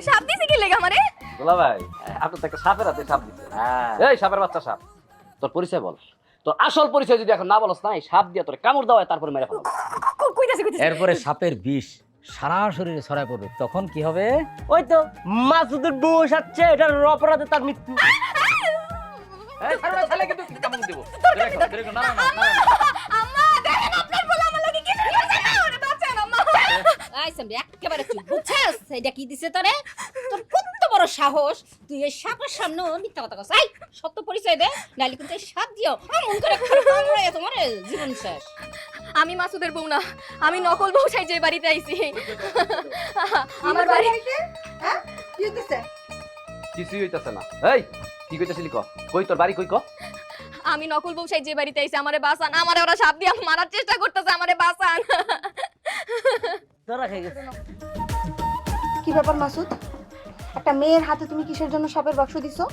সাপ দিছে কি লেগে আমারে? দুলা ভাই আপনি তো একটা সাপের হাতে সাপ দিচ্ছে। এই সাপের বাচ্চা সাপ, তোর পরিচয় বল। তোর আসল পরিচয় যদি এখন না বলস না, এই সাপ দিয়ে তোর কামড় দেওয়া তারপরে মেরে ফেলাম। কইতাছি কইতাছি। এরপরে সাপের বিষ সারা শরীরে ছড়ায় পড়বে, তখন কি হবে? ওই তো মাসুদের বউ সাচ্ছে, এটার অপরাধে তার মৃত্যু। এই ছাড়ো ছেলে কিন্তু কামড় দেব। দেখো না না না। আম্মা দেখেন আপনার বলে আমার লাগি কি করছে না, ওরে বাঁচান আম্মা। আই সামনে একেবারে চুপ, বুঝছস? এটা কি দিছে তোরে? তোর কত বড় সাহস, তুই এই সাপের সামনে মিথ্যা কথা কস। আই সত্য পরিচয় দে, নাইলে কিন্তু এই সাপ দিও মন করে কামড়ায় তোমার জীবন শেষ। আমি মাসুদের বউ না, আমি নকল বউ সাই যে বাড়িতে আইছি। আমার বাড়ি হ্যাঁ কি হইতেছে? কিছুই হইতাছে না। এই কি কইতাছিলি ক? কই তোর বাড়ি কই ক? আমি নকল বউ সাই যে বাড়িতে আইছি, আমারে বাঁচান। আমারে ওরা সাপ দিয়ে মারার চেষ্টা করতেছে, আমারে বাঁচান। ধরা খেয়ে গেছে। কি ব্যাপার মাসুদ? একটা মেয়ের হাতে তুমি কিসের জন্য সাপের বাক্স দিছো?